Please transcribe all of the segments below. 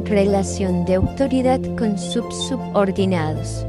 Relación de autoridad con subordinados.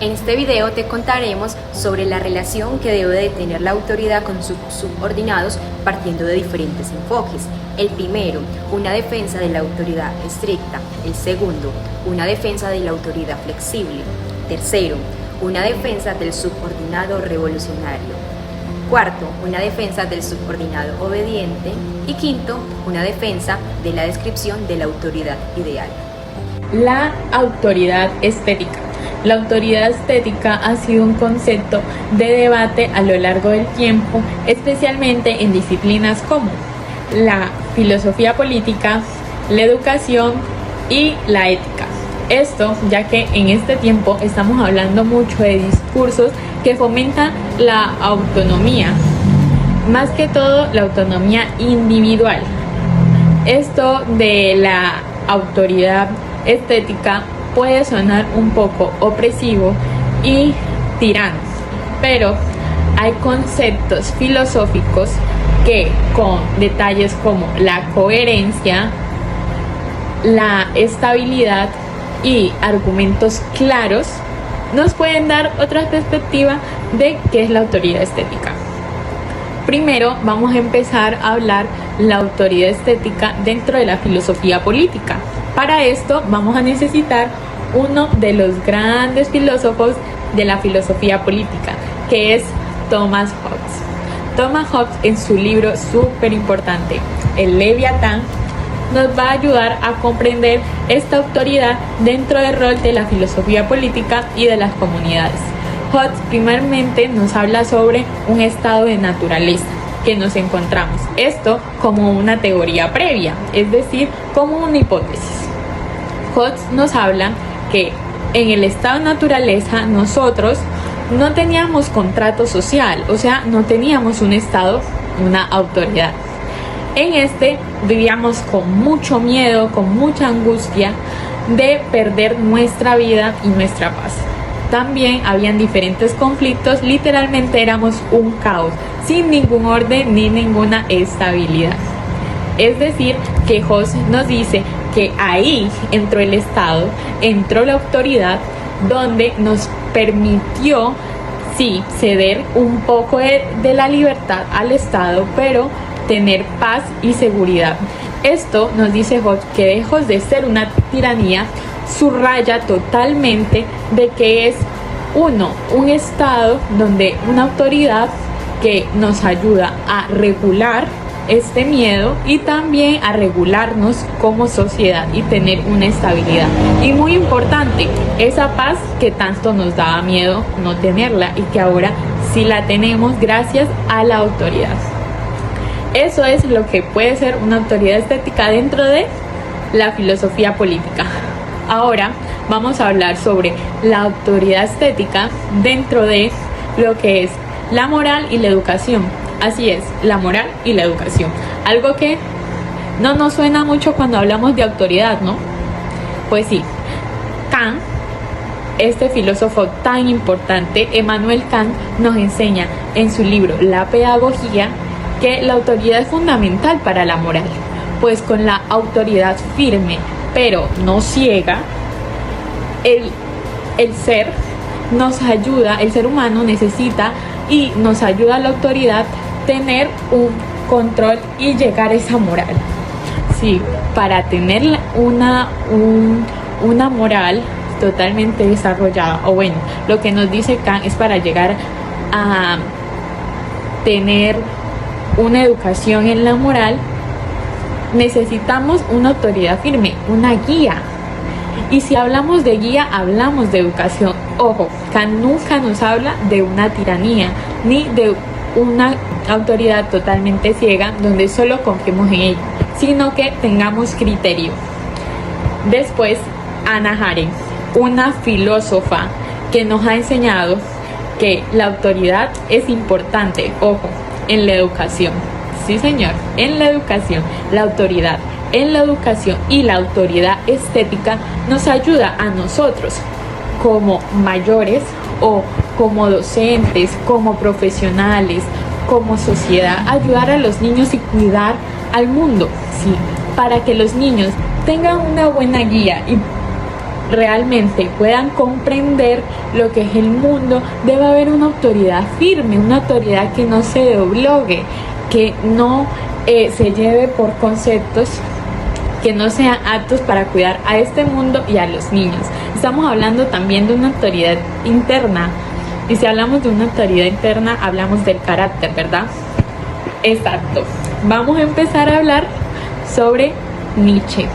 En este video te contaremos sobre la relación que debe de tener la autoridad con sus subordinados partiendo de diferentes enfoques. El primero, una defensa de la autoridad estricta. El segundo, una defensa de la autoridad flexible. Tercero, una defensa del subordinado revolucionario. Cuarto, una defensa del subordinado obediente. Y quinto, una defensa de la descripción de la autoridad ideal. La autoridad estética. La autoridad estética ha sido un concepto de debate a lo largo del tiempo, especialmente en disciplinas como la filosofía política, la educación y la ética. Esto ya que en este tiempo estamos hablando mucho de discursos que fomentan la autonomía, más que todo la autonomía individual. Esto de la autoridad estética puede sonar un poco opresivo y tirano, pero hay conceptos filosóficos que con detalles como la coherencia, la estabilidad y argumentos claros nos pueden dar otra perspectiva de qué es la autoridad estética. Primero vamos a empezar a hablar la autoridad estética dentro de la filosofía política. Para esto vamos a necesitar uno de los grandes filósofos de la filosofía política, que es Thomas Hobbes. Thomas Hobbes, en su libro súper importante, El Leviatán, nos va a ayudar a comprender esta autoridad dentro del rol de la filosofía política y de las comunidades. Hobbes primeramente nos habla sobre un estado de naturaleza que nos encontramos, esto como una teoría previa, es decir, como una hipótesis. Hobbes nos habla que en el estado de naturaleza nosotros no teníamos contrato social, o sea, no teníamos un estado, una autoridad. En este vivíamos con mucho miedo, con mucha angustia de perder nuestra vida y nuestra paz. También habían diferentes conflictos, literalmente éramos un caos, sin ningún orden ni ninguna estabilidad. Es decir, que Hobbes nos dice que ahí entró el Estado, entró la autoridad, donde nos permitió, sí, ceder un poco de la libertad al Estado, pero tener paz y seguridad. Esto nos dice Hobbes que lejos de ser una tiranía, subraya totalmente de que es un Estado donde una autoridad que nos ayuda a regular este miedo y también a regularnos como sociedad y tener una estabilidad. Y muy importante, esa paz que tanto nos daba miedo no tenerla y que ahora sí la tenemos gracias a la autoridad. Eso es lo que puede ser una autoridad estética dentro de la filosofía política. Ahora vamos a hablar sobre la autoridad estética dentro de lo que es la moral y la educación. Así es, la moral y la educación. Algo que no nos suena mucho cuando hablamos de autoridad, ¿no? Pues sí, Kant, este filósofo tan importante, Immanuel Kant, nos enseña en su libro La Pedagogía que la autoridad es fundamental para la moral, pues con la autoridad firme, pero no ciega, el ser nos ayuda, el ser humano necesita y nos ayuda a la autoridad tener un control y llegar a esa moral. Sí, para tener una moral totalmente desarrollada, o bueno, lo que nos dice Kant es para llegar a tener una educación en la moral, necesitamos una autoridad firme, una guía. Y si hablamos de guía, hablamos de educación. Ojo, Kant nunca nos habla de una tiranía, ni de una autoridad totalmente ciega donde solo confiemos en ella, sino que tengamos criterio. Después, Hannah Arendt, una filósofa que nos ha enseñado que la autoridad es importante, ojo, en la educación. Sí, señor, en la educación, la autoridad en la educación y la autoridad estética nos ayuda a nosotros como mayores o como docentes, como profesionales, como sociedad, ayudar a los niños y cuidar al mundo, sí, para que los niños tengan una buena guía y realmente puedan comprender lo que es el mundo, debe haber una autoridad firme, una autoridad que no se doblegue, que no se lleve por conceptos que no sean aptos para cuidar a este mundo y a los niños. Estamos hablando también de una autoridad interna, y si hablamos de una autoridad interna, hablamos del carácter, ¿verdad? Exacto. Vamos a empezar a hablar sobre Nietzsche.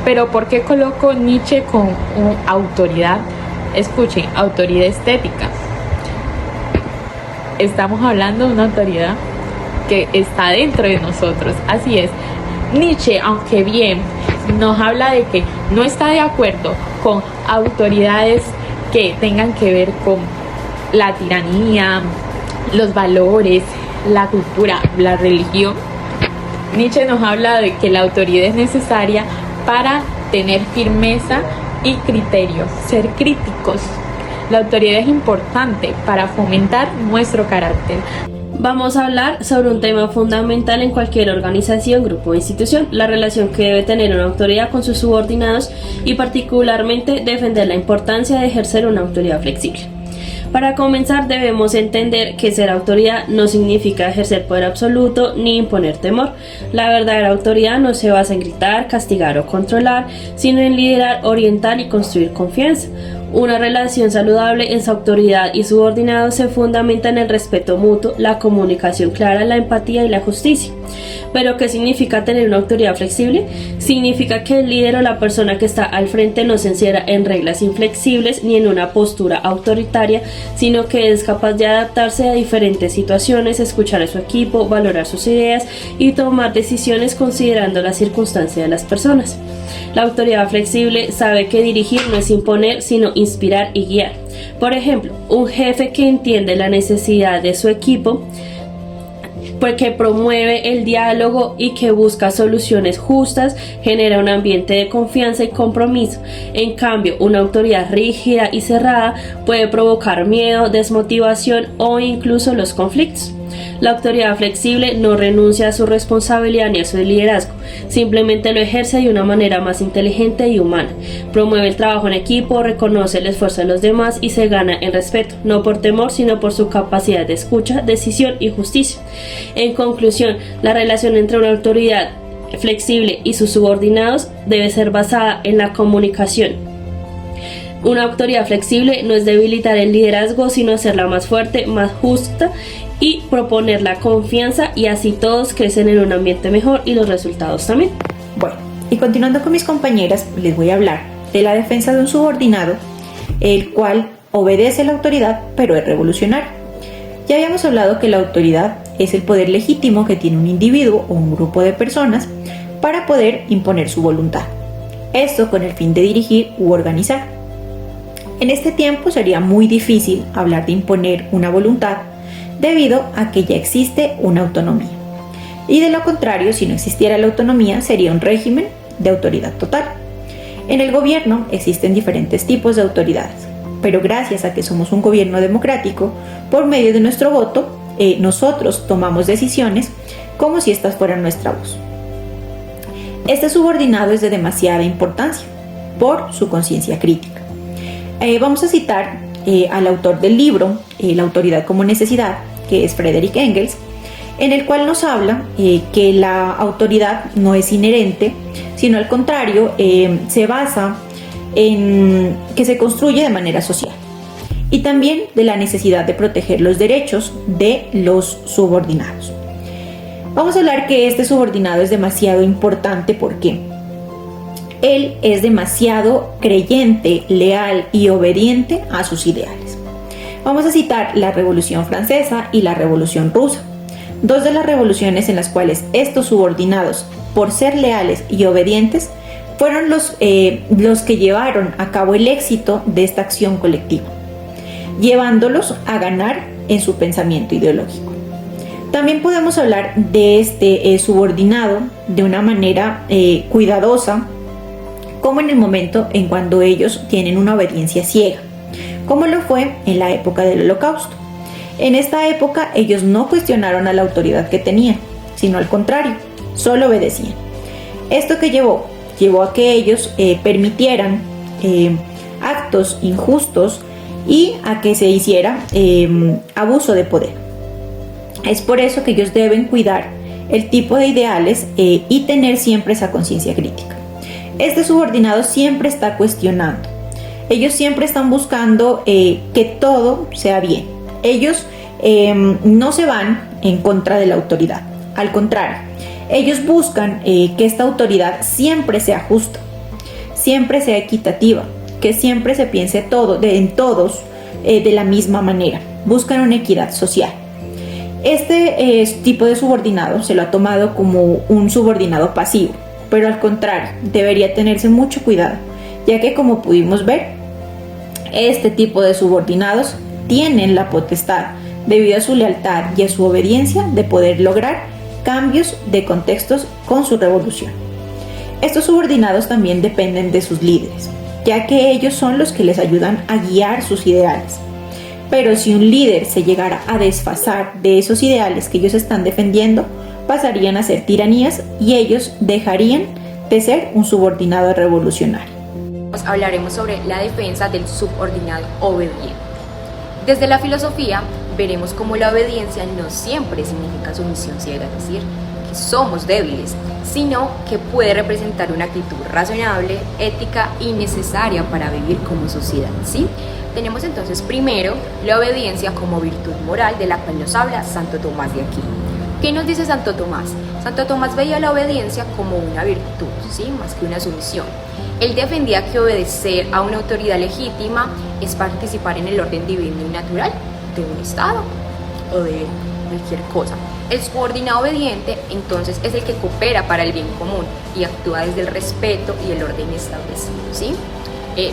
Pero ¿por qué coloco Nietzsche con autoridad? Escuchen, autoridad estética. Estamos hablando de una autoridad que está dentro de nosotros. Así es. Nietzsche, aunque bien nos habla de que no está de acuerdo con autoridades que tengan que ver con la tiranía, los valores, la cultura, la religión, Nietzsche nos habla de que la autoridad es necesaria para tener firmeza y criterio, ser críticos. La autoridad es importante para fomentar nuestro carácter. Vamos a hablar sobre un tema fundamental en cualquier organización, grupo o institución, la relación que debe tener una autoridad con sus subordinados y particularmente defender la importancia de ejercer una autoridad flexible. Para comenzar, debemos entender que ser autoridad no significa ejercer poder absoluto ni imponer temor. La verdadera autoridad no se basa en gritar, castigar o controlar, sino en liderar, orientar y construir confianza. Una relación saludable en su autoridad y subordinado se fundamenta en el respeto mutuo, la comunicación clara, la empatía y la justicia. ¿Pero qué significa tener una autoridad flexible? Significa que el líder o la persona que está al frente no se encierra en reglas inflexibles ni en una postura autoritaria, sino que es capaz de adaptarse a diferentes situaciones, escuchar a su equipo, valorar sus ideas y tomar decisiones considerando las circunstancias de las personas. La autoridad flexible sabe que dirigir no es imponer, sino inspirar y guiar. Por ejemplo, un jefe que entiende la necesidad de su equipo, porque promueve el diálogo y que busca soluciones justas, genera un ambiente de confianza y compromiso. En cambio, una autoridad rígida y cerrada puede provocar miedo, desmotivación o incluso los conflictos. La autoridad flexible no renuncia a su responsabilidad ni a su liderazgo, simplemente lo ejerce de una manera más inteligente y humana. Promueve el trabajo en equipo, reconoce el esfuerzo de los demás y se gana el respeto, no por temor, sino por su capacidad de escucha, decisión y justicia. En conclusión, la relación entre una autoridad flexible y sus subordinados debe ser basada en la comunicación. Una autoridad flexible no es debilitar el liderazgo, sino hacerla más fuerte, más justa y proponer la confianza, y así todos crecen en un ambiente mejor y los resultados también. Bueno, y continuando con mis compañeras, les voy a hablar de la defensa de un subordinado, el cual obedece la autoridad, pero es revolucionario. Ya habíamos hablado que la autoridad es el poder legítimo que tiene un individuo o un grupo de personas para poder imponer su voluntad. Esto con el fin de dirigir u organizar. En este tiempo sería muy difícil hablar de imponer una voluntad debido a que ya existe una autonomía. Y de lo contrario, si no existiera la autonomía, sería un régimen de autoridad total. En el gobierno existen diferentes tipos de autoridades, pero gracias a que somos un gobierno democrático, por medio de nuestro voto, nosotros tomamos decisiones como si estas fueran nuestra voz. Este subordinado es de demasiada importancia por su conciencia crítica. Vamos a citar al autor del libro La autoridad como necesidad, que es Friedrich Engels, en el cual nos habla que la autoridad no es inherente, sino al contrario, se basa en que se construye de manera social, y también de la necesidad de proteger los derechos de los subordinados. Vamos a hablar que este subordinado es demasiado importante porque él es demasiado creyente, leal y obediente a sus ideales. Vamos a citar la Revolución Francesa y la Revolución Rusa, dos de las revoluciones en las cuales estos subordinados, por ser leales y obedientes, fueron los que llevaron a cabo el éxito de esta acción colectiva, llevándolos a ganar en su pensamiento ideológico. También podemos hablar de este subordinado de una manera cuidadosa, como en el momento en cuando ellos tienen una obediencia ciega, como lo fue en la época del Holocausto. En esta época ellos no cuestionaron a la autoridad que tenían, sino al contrario, solo obedecían. Esto que llevó llevó a que ellos permitieran actos injustos y a que se hiciera abuso de poder. Es por eso que ellos deben cuidar el tipo de ideales y tener siempre esa conciencia crítica. Este subordinado siempre está cuestionando. Ellos siempre están buscando que todo sea bien. Ellos no se van en contra de la autoridad. Al contrario, ellos buscan que esta autoridad siempre sea justa, siempre sea equitativa, que siempre se piense en todos de la misma manera. Buscan una equidad social. Este tipo de subordinado se lo ha tomado como un subordinado pasivo, pero al contrario, debería tenerse mucho cuidado, ya que como pudimos ver, este tipo de subordinados tienen la potestad, debido a su lealtad y a su obediencia, de poder lograr cambios de contextos con su revolución. Estos subordinados también dependen de sus líderes, ya que ellos son los que les ayudan a guiar sus ideales. Pero si un líder se llegara a desfasar de esos ideales que ellos están defendiendo, pasarían a ser tiranías y ellos dejarían de ser un subordinado revolucionario. Hablaremos sobre la defensa del subordinado obediente. Desde la filosofía veremos cómo la obediencia no siempre significa sumisión ciega, es decir, que somos débiles, sino que puede representar una actitud razonable, ética y necesaria para vivir como sociedad, ¿sí? Tenemos entonces primero la obediencia como virtud moral, de la cual nos habla Santo Tomás de Aquino. ¿Qué nos dice Santo Tomás? Santo Tomás veía la obediencia como una virtud, ¿sí? Más que una sumisión. Él defendía que obedecer a una autoridad legítima es participar en el orden divino y natural de un Estado o de cualquier cosa. El subordinado obediente entonces es el que coopera para el bien común y actúa desde el respeto y el orden establecido, ¿sí?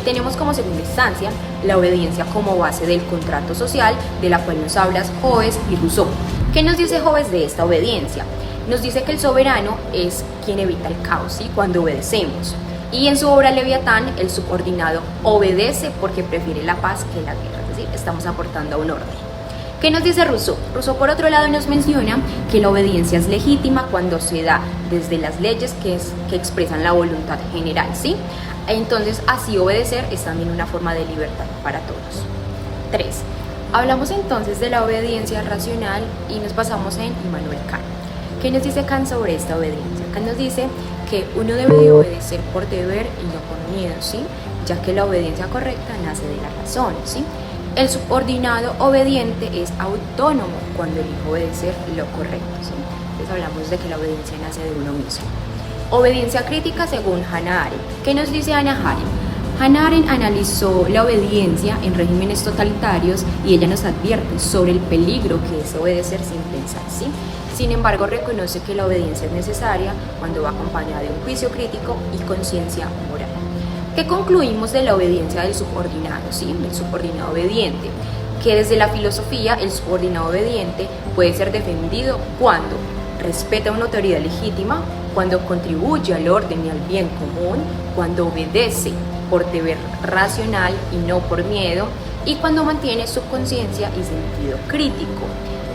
Tenemos como segunda instancia la obediencia como base del contrato social, de la cual nos hablas Hobbes y Rousseau. ¿Qué nos dice Hobbes de esta obediencia? Nos dice que el soberano es quien evita el caos, ¿sí? Cuando obedecemos. Y en su obra Leviatán, el subordinado obedece porque prefiere la paz que la guerra, es decir, estamos aportando a un orden. ¿Qué nos dice Rousseau? Rousseau, por otro lado, nos menciona que la obediencia es legítima cuando se da desde las leyes que expresan la voluntad general, ¿sí? Entonces, así obedecer es también una forma de libertad para todos. 3. Hablamos entonces de la obediencia racional y nos basamos en Immanuel Kant. ¿Qué nos dice Kant sobre esta obediencia? Kant nos dice que uno debe de obedecer por deber y no por miedo, ¿sí? Ya que la obediencia correcta nace de la razón, ¿sí? El subordinado obediente es autónomo cuando elige obedecer lo correcto, ¿sí? Entonces hablamos de que la obediencia nace de uno mismo. Obediencia crítica según Hannah Arendt. ¿Qué nos dice Hannah Arendt? Hannah Arendt analizó la obediencia en regímenes totalitarios y ella nos advierte sobre el peligro que es obedecer sin pensar, ¿sí? Sin embargo, reconoce que la obediencia es necesaria cuando va acompañada de un juicio crítico y conciencia moral. ¿Qué concluimos de la obediencia del subordinado, ¿sí? El subordinado obediente, que desde la filosofía el subordinado obediente puede ser defendido cuando respeta una autoridad legítima, cuando contribuye al orden y al bien común, cuando obedece por deber racional y no por miedo, y cuando mantiene su conciencia y sentido crítico.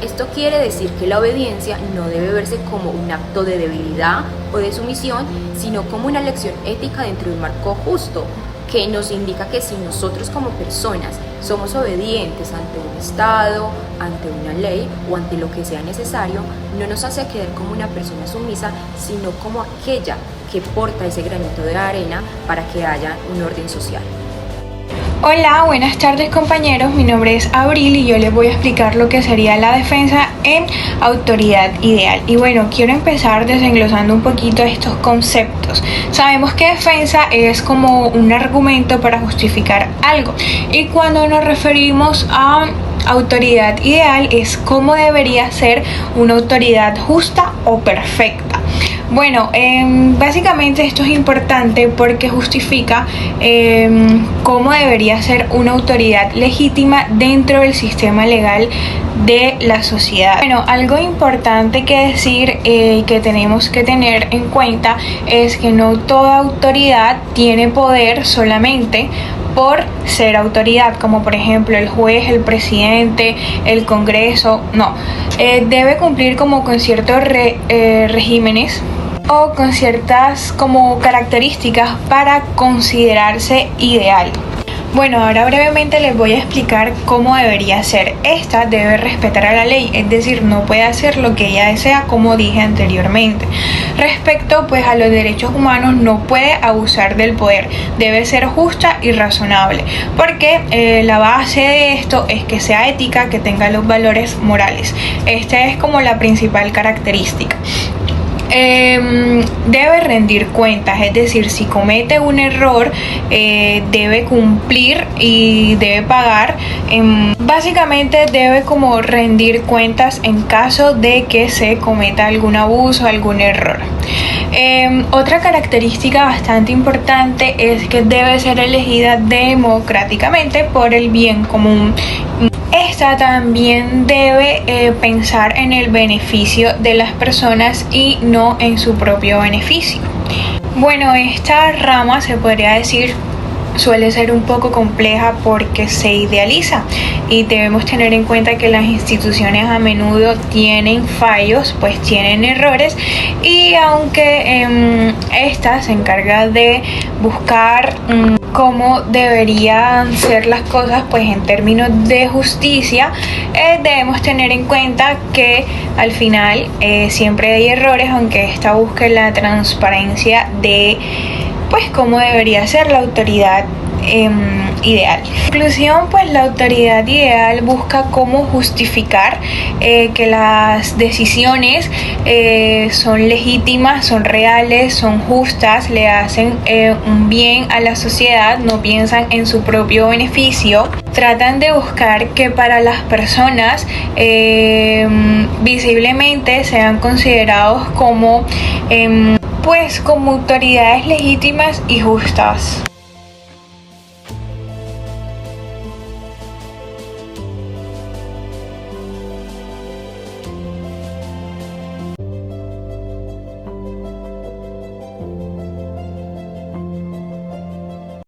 Esto quiere decir que la obediencia no debe verse como un acto de debilidad o de sumisión, sino como una lección ética dentro de un marco justo, que nos indica que si nosotros como personas somos obedientes ante un Estado, ante una ley o ante lo que sea necesario, no nos hace quedar como una persona sumisa, sino como aquella que porta ese granito de arena para que haya un orden social. Hola, buenas tardes compañeros, mi nombre es Abril y yo les voy a explicar lo que sería la defensa en autoridad ideal. Y bueno, quiero empezar desenglosando un poquito estos conceptos. Sabemos que defensa es como un argumento para justificar algo, y cuando nos referimos a autoridad ideal es cómo debería ser una autoridad justa o perfecta. Bueno, básicamente esto es importante porque justifica cómo debería ser una autoridad legítima dentro del sistema legal de la sociedad. Bueno, algo importante que decir que tenemos que tener en cuenta es que no toda autoridad tiene poder solamente por ser autoridad, como por ejemplo el juez, el presidente, el Congreso. No, debe cumplir como con ciertos regímenes o con ciertas como características para considerarse ideal. Bueno, ahora brevemente les voy a explicar cómo debería ser. Esta debe respetar a la ley, es decir, no puede hacer lo que ella desea, como dije anteriormente. Respecto pues a los derechos humanos, no puede abusar del poder, debe ser justa y razonable, porque la base de esto es que sea ética, que tenga los valores morales. Esta es como la principal característica. Debe rendir cuentas, es decir, si comete un error debe cumplir y debe pagar. Básicamente debe como rendir cuentas en caso de que se cometa algún abuso, algún error. Otra característica bastante importante es que debe ser elegida democráticamente por el bien común. Esta también debe pensar en el beneficio de las personas y no en su propio beneficio. Bueno, esta rama se podría decir suele ser un poco compleja porque se idealiza y debemos tener en cuenta que las instituciones a menudo tienen fallos, pues tienen errores, y aunque esta se encarga de buscar cómo deberían ser las cosas pues en términos de justicia, debemos tener en cuenta que al final siempre hay errores, aunque esta busque la transparencia de pues cómo debería ser la autoridad ideal. En conclusión, pues la autoridad ideal busca cómo justificar que las decisiones son legítimas, son reales, son justas, le hacen un bien a la sociedad, no piensan en su propio beneficio. Tratan de buscar que para las personas visiblemente sean considerados como como autoridades legítimas y justas.